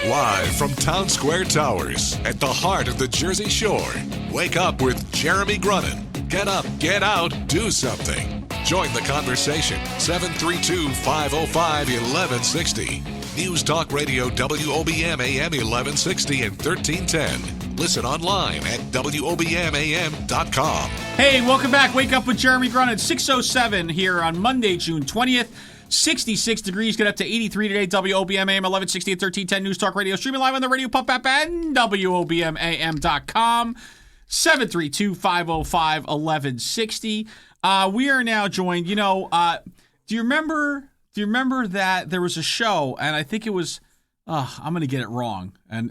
Live from Town Square Towers at the heart of the Jersey Shore. Wake up with Jeremy Grunin. Get up, get out, do something. Join the conversation. 732-505-1160. News Talk Radio WOBM AM 1160 and 1310. Listen online at WOBMAM.com. Hey, welcome back. Wake up with Jeremy Grunin. 6:07 here on Monday, June 20th. 66 degrees, get up to 83 today. WOBM AM 1160 and 1310 News Talk Radio. Streaming live on the Radio Pump app and WOBMAM.com. 732-505-1160. We are now joined. Do you remember that there was a show, and I think it was, I'm going to get it wrong, and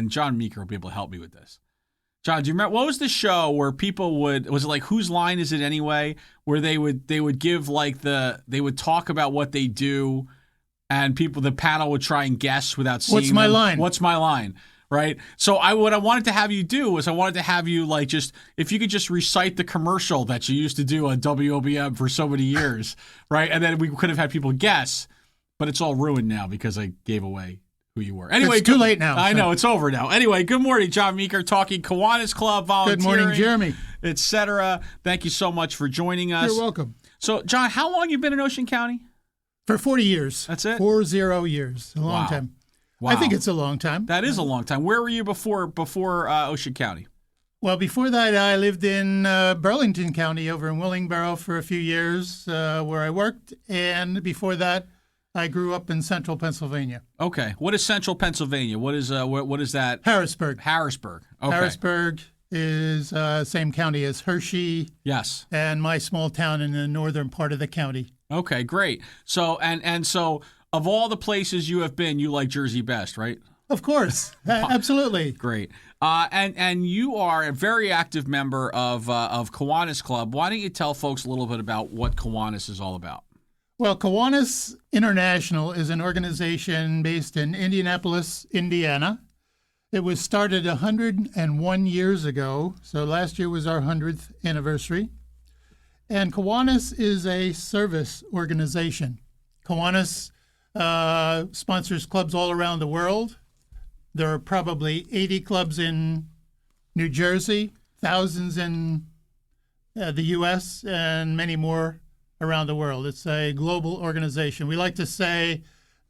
John Meeker will be able to help me with this. John, do you remember, what was the show where people was it like Whose Line Is It Anyway? Where they would give they would talk about what they do, and the panel would try and guess without seeing What's my line? What's my line? Right? So what I wanted to have you do was if you could just recite the commercial that you used to do on WOBM for so many years, right? And then we could have had people guess, but it's all ruined now because I gave away who you were. Anyway, it's too late now. I know, it's over now. Anyway, good morning, John Meeker, talking Kiwanis Club, volunteering. Good morning, Jeremy. Etc. Thank you so much for joining us. You're welcome. So, John, how long you been in Ocean County? For 40 years. That's it? 40 years. A long time. Wow. I think it's a long time. That is a long time. Where were you before Ocean County? Well, before that, I lived in Burlington County over in Willingboro for a few years where I worked. And before that, I grew up in central Pennsylvania. Okay. What is central Pennsylvania? What is that? Harrisburg. Harrisburg. Okay. Harrisburg is same county as Hershey. Yes. And my small town in the northern part of the county. Okay, great. So and so of all the places you have been, you like Jersey best, right? Of course. Absolutely. Great. And you are a very active member of Kiwanis Club. Why don't you tell folks a little bit about what Kiwanis is all about? Well, Kiwanis International is an organization based in Indianapolis, Indiana. It was started 101 years ago, so last year was our 100th anniversary. And Kiwanis is a service organization. Kiwanis sponsors clubs all around the world. There are probably 80 clubs in New Jersey, thousands in the U.S., and many more around the world. It's a global organization. We like to say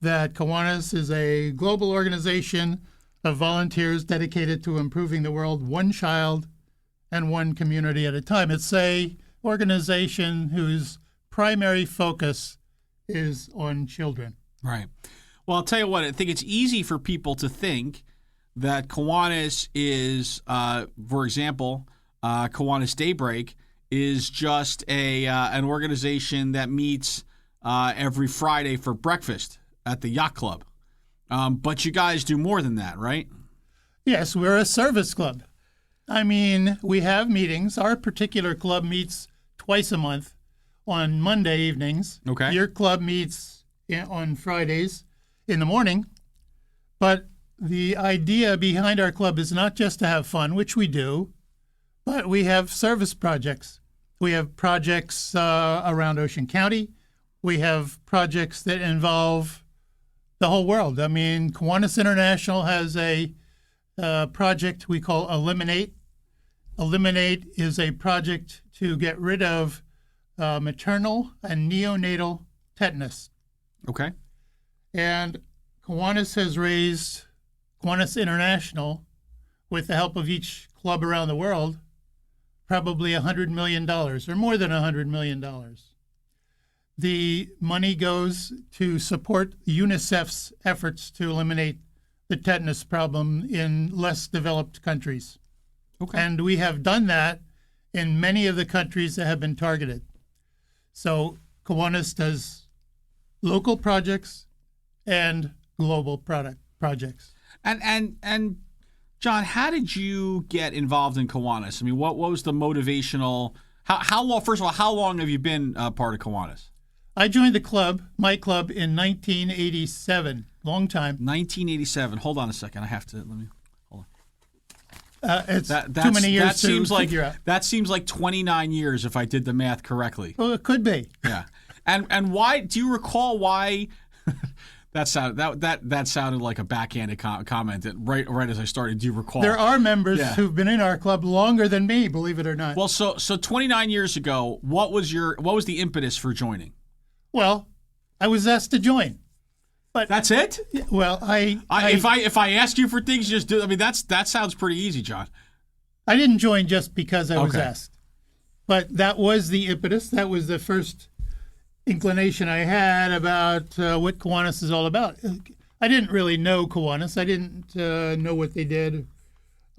that Kiwanis is a global organization of volunteers dedicated to improving the world one child and one community at a time. It's a organization whose primary focus is on children. Right. Well, I'll tell you what, I think it's easy for people to think that Kiwanis is, for example, Kiwanis Daybreak is just an organization that meets every Friday for breakfast at the yacht club. But you guys do more than that, right? Yes, we're a service club. I mean, we have meetings. Our particular club meets twice a month on Monday evenings. Okay. Your club meets on Fridays in the morning. But the idea behind our club is not just to have fun, which we do, but we have service projects. We have projects around Ocean County. We have projects that involve the whole world. I mean, Kiwanis International has a project we call Eliminate. Eliminate is a project to get rid of maternal and neonatal tetanus. Okay. And Kiwanis has raised, Kiwanis International, with the help of each club around the world, probably $100 million, or more than $100 million. The money goes to support UNICEF's efforts to eliminate the tetanus problem in less developed countries. Okay. And we have done that in many of the countries that have been targeted. So Kiwanis does local projects and global projects. And John, how did you get involved in Kiwanis? I mean, what was the motivational? How long? First of all, how long have you been part of Kiwanis? I joined the club, my club, in 1987. Long time. 1987. Hold on a second. I have to. Let me. Hold on. It's too many years to figure out. That seems like 29 years if I did the math correctly. Well, it could be. Yeah. And why? Do you recall why That sounded like a backhanded comment right as I started. Do you recall? There are members who've been in our club longer than me, believe it or not. Well, so 29 years ago, what was the impetus for joining? Well, I was asked to join. But that's it? Well, if I ask you for things, you just do. I mean, that sounds pretty easy, John. I didn't join just because I was asked. But that was the impetus. That was the first inclination I had about what Kiwanis is all about. I didn't really know Kiwanis. I didn't know what they did.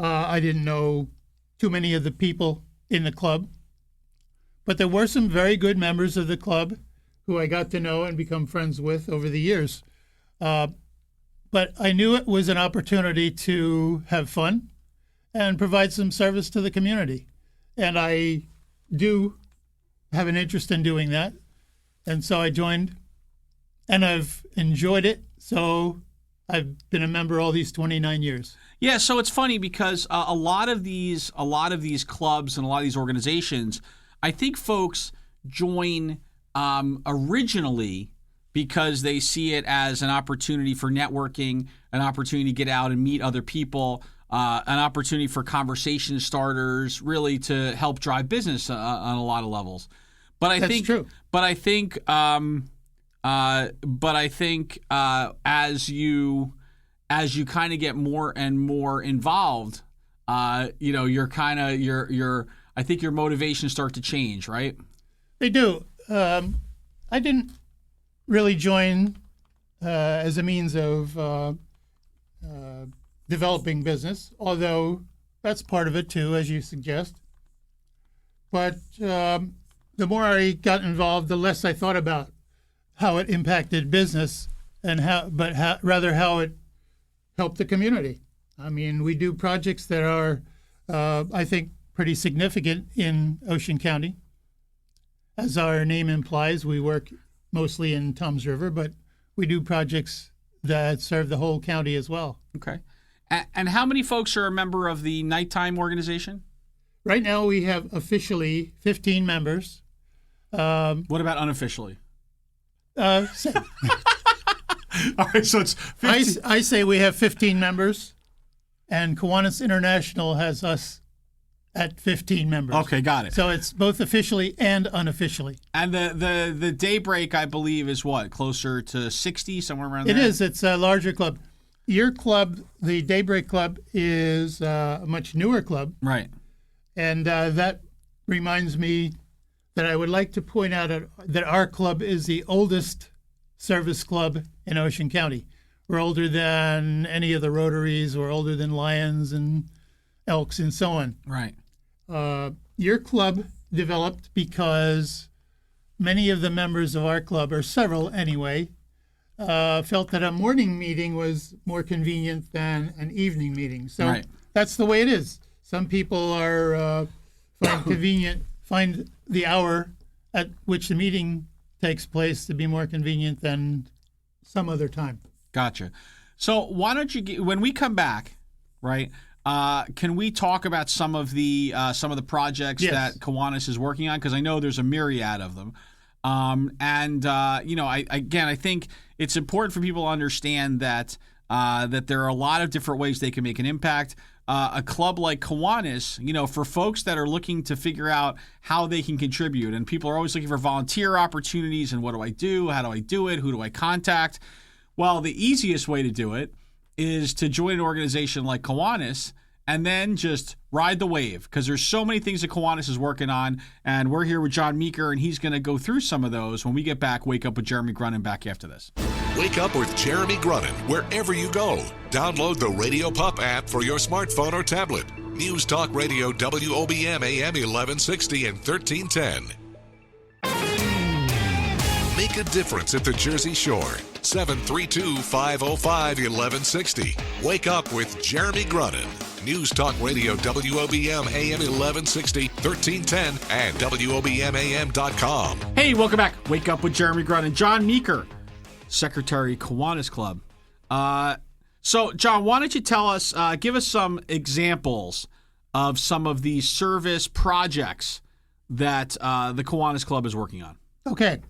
I didn't know too many of the people in the club. But there were some very good members of the club who I got to know and become friends with over the years. But I knew it was an opportunity to have fun and provide some service to the community. And I do have an interest in doing that. And so I joined, and I've enjoyed it. So I've been a member all these 29 years. Yeah, so it's funny because a lot of these clubs and a lot of these organizations, I think folks join originally because they see it as an opportunity for networking, an opportunity to get out and meet other people, an opportunity for conversation starters, really to help drive business on a lot of levels. But I think, true. But I think as you kind of get more and more involved, I think your motivations start to change, right? They do. I didn't really join as a means of developing business, although that's part of it too, as you suggest. But the more I got involved, the less I thought about how it impacted business and rather how it helped the community. I mean, we do projects that are, I think, pretty significant in Ocean County. As our name implies, we work mostly in Toms River, but we do projects that serve the whole county as well. Okay. And how many folks are a member of the nighttime organization? Right now, we have officially 15 members. What about unofficially? Same. All right, so it's 15. I say we have 15 members, and Kiwanis International has us at 15 members. Okay, got it. So it's both officially and unofficially. And the Daybreak, I believe, is what, closer to 60, somewhere around there? It is. It's a larger club. Your club, the Daybreak Club, is a much newer club. Right. And that reminds me that I would like to point out that our club is the oldest service club in Ocean County. We're older than any of the Rotaries. We're older than Lions and Elks and so on. Right. Your club developed because many of the members of our club, or several anyway, felt that a morning meeting was more convenient than an evening meeting. So That's the way it is. Some people find the hour at which the meeting takes place to be more convenient than some other time. Gotcha. So why don't you, when we come back, right? Can we talk about some of the projects that Kiwanis is working on? Because I know there's a myriad of them. I think it's important for people to understand that there are a lot of different ways they can make an impact. A club like Kiwanis, for folks that are looking to figure out how they can contribute, and people are always looking for volunteer opportunities and what do I do? How do I do it? Who do I contact? Well, the easiest way to do it is to join an organization like Kiwanis and then just ride the wave, because there's so many things that Kiwanis is working on, and we're here with John Meeker, and he's going to go through some of those when we get back. Wake Up with Jeremy Grunin back after this. Wake Up with Jeremy Grunin wherever you go. Download the Radio Pup app for your smartphone or tablet. News Talk Radio WOBM AM 1160 and 1310. Make a difference at the Jersey Shore. 732-505-1160. Wake Up with Jeremy Grunin. News Talk Radio WOBM AM 1160, 1310, and WOBMAM.com. Hey, welcome back. Wake Up with Jeremy Grunin. John Meeker, Secretary, Kiwanis Club. So, John, why don't you tell us, give us some examples of some of the service projects that the Kiwanis Club is working on. Okay.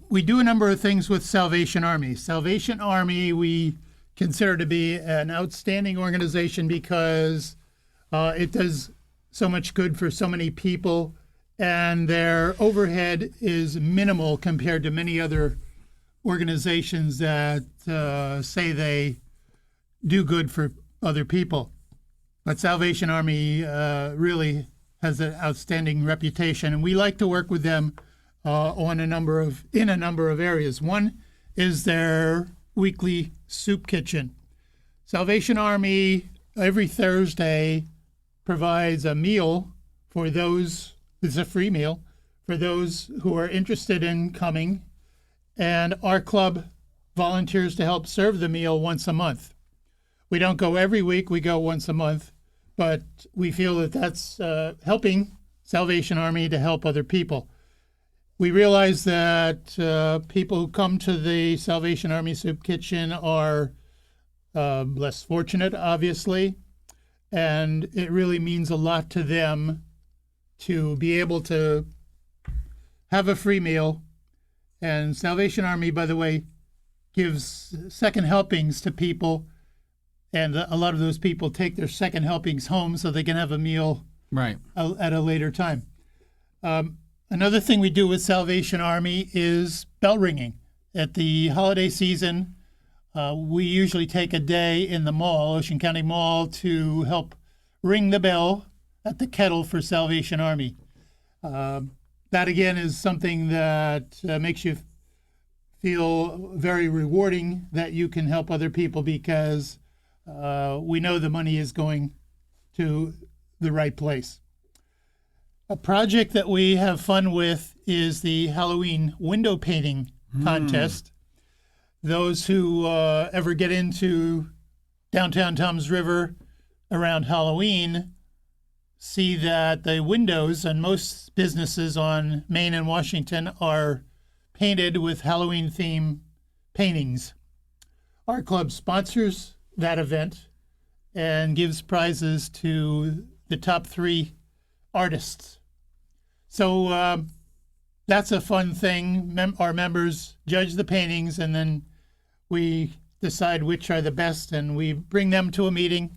We do a number of things with Salvation Army. Salvation Army we consider to be an outstanding organization because it does so much good for so many people, and their overhead is minimal compared to many other organizations that say they do good for other people. But Salvation Army really has an outstanding reputation, and we like to work with them in a number of areas. One is their weekly soup kitchen. Salvation Army every Thursday provides a meal for those. It's a free meal for those who are interested in coming, and our club volunteers to help serve the meal once a month. We don't go every week; we go once a month, but we feel that that's helping Salvation Army to help other people. We realize that people who come to the Salvation Army Soup Kitchen are less fortunate, obviously, and it really means a lot to them to be able to have a free meal. And Salvation Army, by the way, gives second helpings to people, and a lot of those people take their second helpings home so they can have a meal right at a later time. Another thing we do with Salvation Army is bell ringing. At the holiday season, we usually take a day in the mall, Ocean County Mall, to help ring the bell at the kettle for Salvation Army. That, again, is something that makes you feel very rewarding that you can help other people because we know the money is going to the right place. A project that we have fun with is the Halloween window painting contest. Those who ever get into downtown Toms River around Halloween see that the windows on most businesses on Main and Washington are painted with Halloween-themed paintings. Our club sponsors that event and gives prizes to the top 3 artists. So that's a fun thing. Our members judge the paintings, and then we decide which are the best, and we bring them to a meeting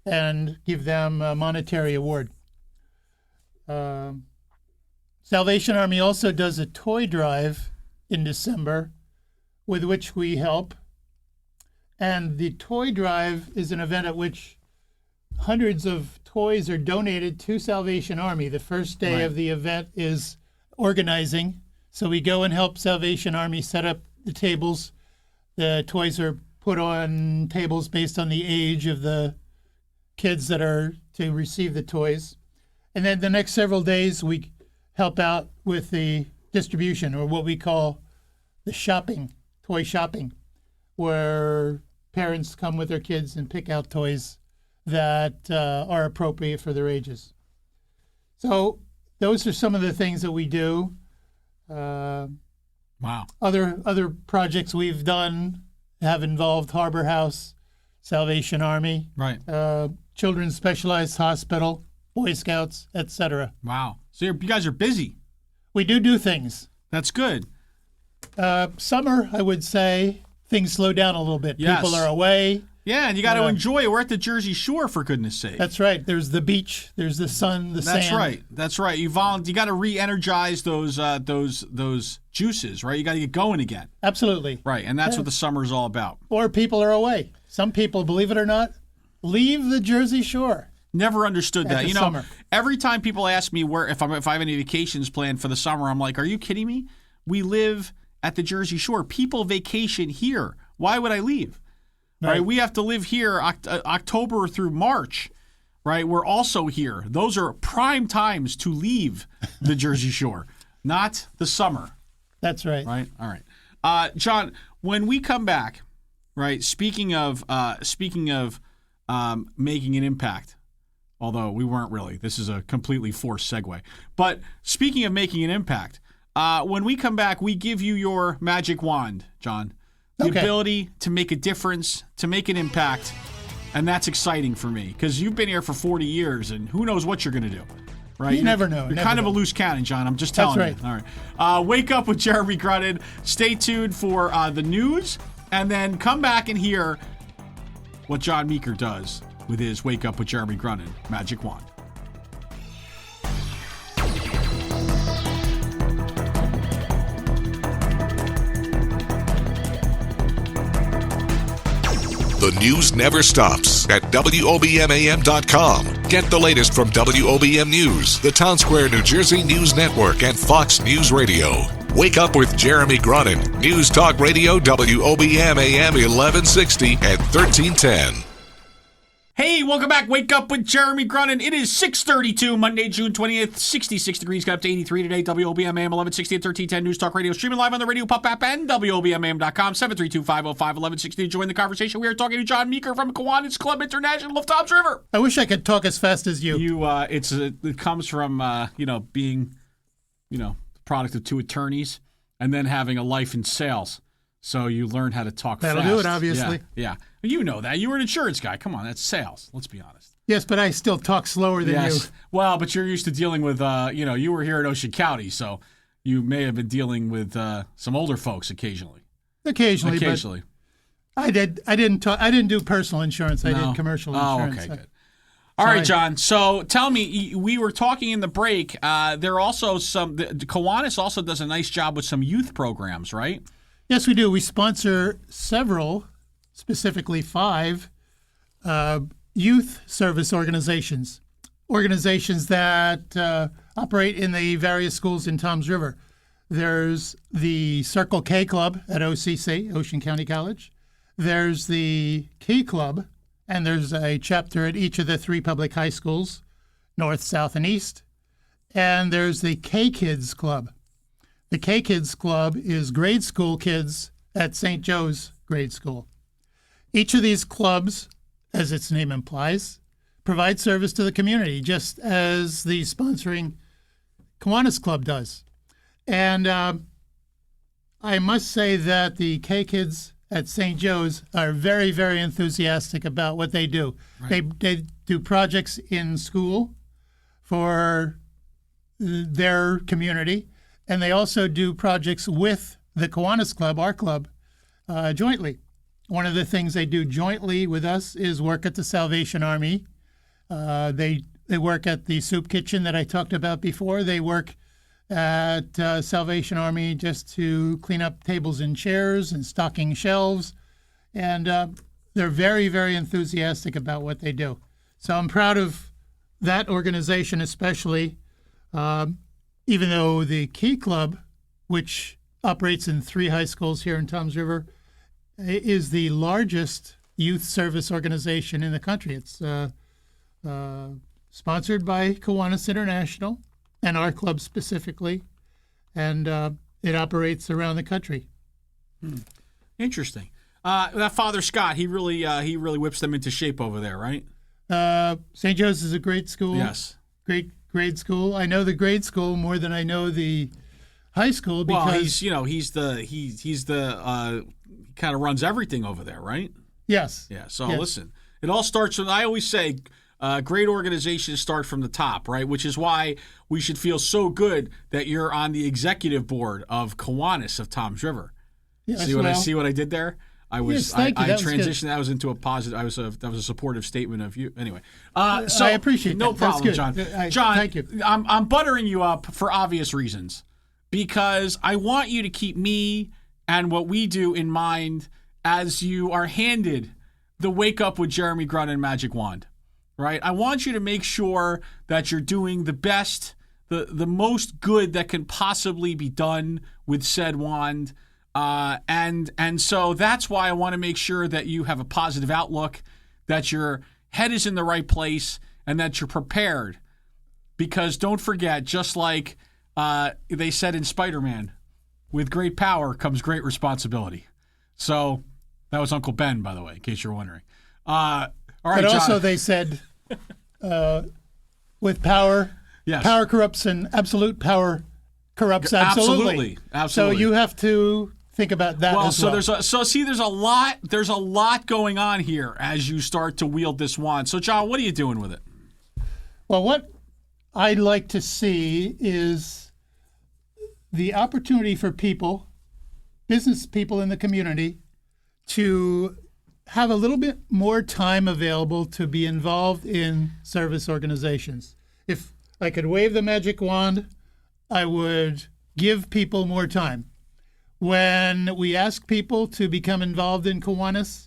and give them a monetary award. Salvation Army also does a toy drive in December with which we help. And the toy drive is an event at which hundreds of toys are donated to Salvation Army. The first day of the event is organizing. So we go and help Salvation Army set up the tables. The toys are put on tables based on the age of the kids that are to receive the toys. And then the next several days, we help out with the distribution, or what we call the shopping, toy shopping, where parents come with their kids and pick out toys that are appropriate for their ages. So those are some of the things that we do. Wow. Other projects we've done have involved Harbor House, Salvation Army, Right. Children's Specialized Hospital, Boy Scouts, etc. Wow. So you guys are busy. We do things. That's good. Summer, I would say, things slow down a little bit. Yes. People are away. Yeah, and you got to enjoy it. We're at the Jersey Shore, for goodness sake. That's right. There's the beach. There's the sun, the sand. That's right. That's right. You got to re-energize those juices, right? You got to get going again. Absolutely. Right, and that's what the summer's all about. Or people are away. Some people, believe it or not, leave the Jersey Shore. Never understood that. the summer. Every time people ask me if I have any vacations planned for the summer, I'm like, are you kidding me? We live at the Jersey Shore. People vacation here. Why would I leave? Right? We have to live here October through March. Right? We're also here. Those are prime times to leave the Jersey Shore, not the summer. That's right. Right? All right. John, when we come back, right, speaking of making an impact, although we weren't really. This is a completely forced segue. But speaking of making an impact, when we come back, we give you your magic wand, John. The ability to make a difference, to make an impact, and that's exciting for me because you've been here for 40 years, and who knows what you're going to do. right? You never know. You're Never kind of know. a loose cannon, John. I'm just telling That's you. All right. Wake Up with Jeremy Grunin. Stay tuned for the news, and then come back and hear what John Meeker does with his Wake Up with Jeremy Grunin magic wand. The news never stops at WOBMAM.com. Get the latest from WOBM News, the Town Square, New Jersey News Network, and Fox News Radio. Wake Up with Jeremy Grunin. News Talk Radio, WOBMAM 1160 and 1310. Hey, welcome back. Wake Up with Jeremy Grunin. It is 6:32, Monday, June 20th, 66 degrees, got up to 83 today. WOBMAM 1160 and 1310 News Talk Radio, streaming live on the Radio Pop app and WOBMAM.com, 732-505-1160. Join the conversation. We are talking to John Meeker from Kiwanis Club International of Toms River. I wish I could talk as fast as you. It comes from, being, the product of two attorneys and then having a life in sales. So you learn how to talk fast. That'll do it, obviously. Yeah. You know that. You were an insurance guy. Come on, that's sales. Let's be honest. Yes, but I still talk slower than you. Well, but you're used to dealing with, you were here at Ocean County, so you may have been dealing with some older folks occasionally. Occasionally. But I didn't do personal insurance. I did commercial insurance. Oh, okay, good. All right, John. So tell me, we were talking in the break. There are also Kiwanis also does a nice job with some youth programs, right? Yes, we do. We sponsor several, specifically 5, youth service organizations that operate in the various schools in Toms River. There's the Circle K Club at OCC, Ocean County College. There's the Key Club, and there's a chapter at each of the 3 public high schools, North, South, and East. And there's the K-Kids Club. The K-Kids Club is grade school kids at St. Joe's Grade School. Each of these clubs, as its name implies, provide service to the community, just as the sponsoring Kiwanis Club does. And I must say that the K-Kids at St. Joe's are very, very enthusiastic about what they do. Right. They do projects in school for their community, and they also do projects with the Kiwanis Club, our club, jointly. One of the things they do jointly with us is work at the Salvation Army. They work at the soup kitchen that I talked about before. They work at Salvation Army just to clean up tables and chairs and stocking shelves. And they're very, very enthusiastic about what they do. So I'm proud of that organization especially, even though the Key Club, which operates in 3 high schools here in Toms River, is the largest youth service organization in the country. It's sponsored by Kiwanis International and our club specifically, and it operates around the country. Interesting. That Father Scott, he really whips them into shape over there, right? St. Joe's is a great school. Yes. Great grade school. I know the grade school more than I know the high school because he's the he kind of runs everything over there, right? Yes. Yeah. So yes. Listen, it all starts with, I always say, great organizations start from the top, right? Which is why we should feel so good that you're on the executive board of Kiwanis of Toms River. Yes, See what I did there? I transitioned. That was into a positive. That was a supportive statement of you. Anyway, so I appreciate no that. problem, John. John, thank you. I'm buttering you up for obvious reasons because I want you to keep me and what we do in mind as you are handed the Wake Up with Jeremy Grunin magic wand. Right? I want you to make sure that you're doing the best, the most good that can possibly be done with said wand. And so that's why I want to make sure that you have a positive outlook, that your head is in the right place, and that you're prepared. Because don't forget, just like they said in Spider-Man, with great power comes great responsibility. So that was Uncle Ben, by the way, in case you're wondering. All right, but also John. they said with power, yes. Power corrupts and absolute power corrupts absolutely. Absolutely. So you have to think about that as well. There's a lot going on here as you start to wield this wand. So John, what are you doing with it? Well, what I'd like to see is the opportunity for people, business people in the community, to have a little bit more time available to be involved in service organizations. If I could wave the magic wand, I would give people more time. When we ask people to become involved in Kiwanis,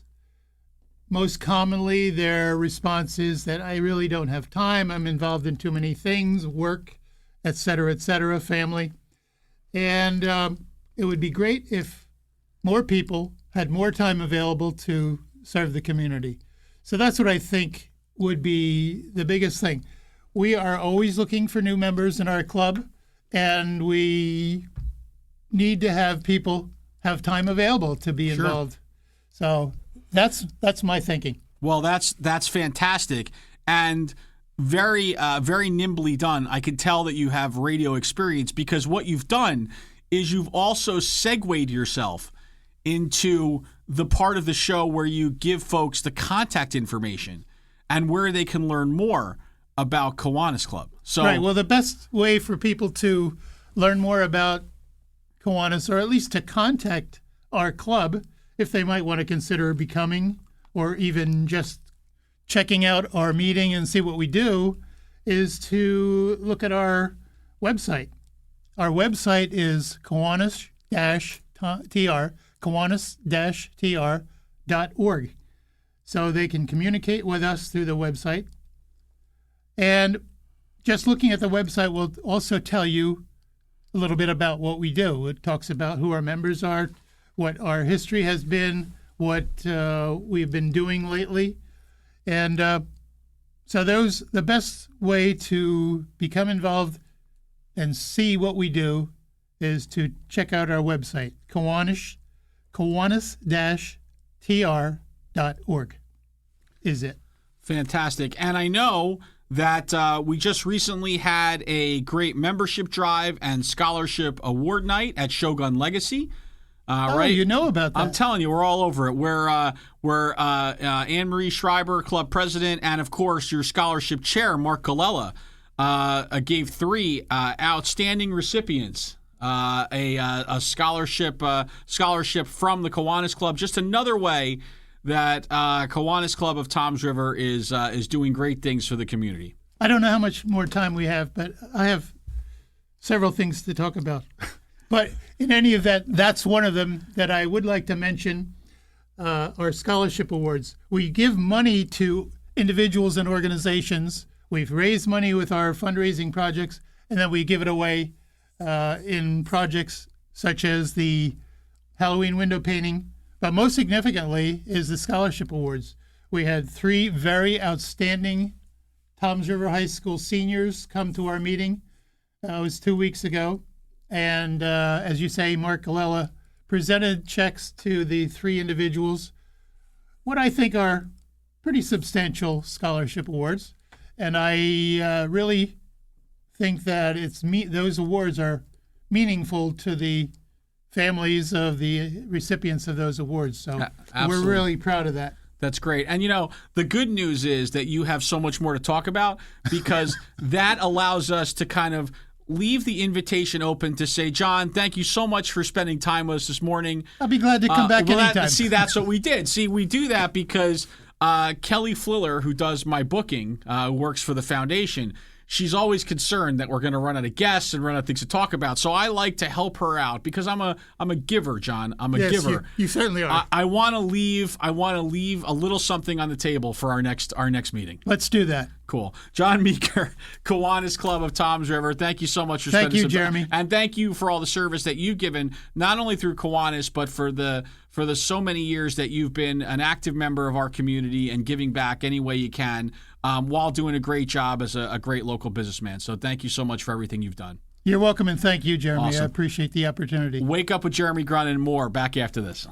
most commonly their response is that I really don't have time. I'm involved in too many things, work, et cetera, family. And it would be great if more people had more time available to serve the community. So that's what I think would be the biggest thing. We are always looking for new members in our club, and we need to have people have time available to be involved. So that's my thinking. Well, that's fantastic and very very nimbly done. I can tell that you have radio experience, because what you've done is you've also segued yourself into the part of the show where you give folks the contact information and where they can learn more about Kiwanis Club. So, right. Well, the best way for people to learn more about Kiwanis, or at least to contact our club, if they might want to consider becoming, or even just checking out our meeting and see what we do, is to look at our website. Our website is Kiwanis-TR.org. So they can communicate with us through the website. And just looking at the website will also tell you a little bit about what we do. It talks about who our members are, what our history has been, what we've been doing lately. And so the best way to become involved and see what we do is to check out our website, Kiwanis-TR.org is it. Fantastic. And I know that we just recently had a great membership drive and scholarship award night at Shogun Legacy. Right? You know about that. I'm telling you, we're all over it. We're Anne-Marie Schreiber, club president, and of course your scholarship chair, Mark Galella, gave 3 outstanding recipients a scholarship from the Kiwanis Club. Just another way that Kiwanis Club of Toms River is doing great things for the community. I don't know how much more time we have, but I have several things to talk about. But in any event, that's one of them that I would like to mention, our scholarship awards. We give money to individuals and organizations. We've raised money with our fundraising projects, and then we give it away in projects such as the Halloween window painting. But most significantly is the scholarship awards. We had 3 very outstanding Toms River High School seniors come to our meeting. It was 2 weeks ago. And as you say, Mark Galella presented checks to the 3 individuals, what I think are pretty substantial scholarship awards. And I really think that those awards are meaningful to the families of the recipients of those awards. So we're really proud of that. That's great. And, the good news is that you have so much more to talk about, because that allows us to kind of leave the invitation open to say, John, thank you so much for spending time with us this morning. I'll be glad to come back anytime. That's what we did. We do that because Kelly Fliller, who does my booking, works for the foundation. She's always concerned that we're going to run out of guests and run out of things to talk about. So I like to help her out because I'm a giver, John. I'm a giver. You certainly are. I want to leave a little something on the table for our next meeting. Let's do that. Cool. John Meeker, Kiwanis Club of Toms River. Thank you so much for spending Thank you, Jeremy. And thank you for all the service that you've given, not only through Kiwanis, but for the so many years that you've been an active member of our community and giving back any way you can, while doing a great job as a great local businessman. So thank you so much for everything you've done. You're welcome, and thank you, Jeremy. Awesome. I appreciate the opportunity. Wake Up with Jeremy Grun and more back after this.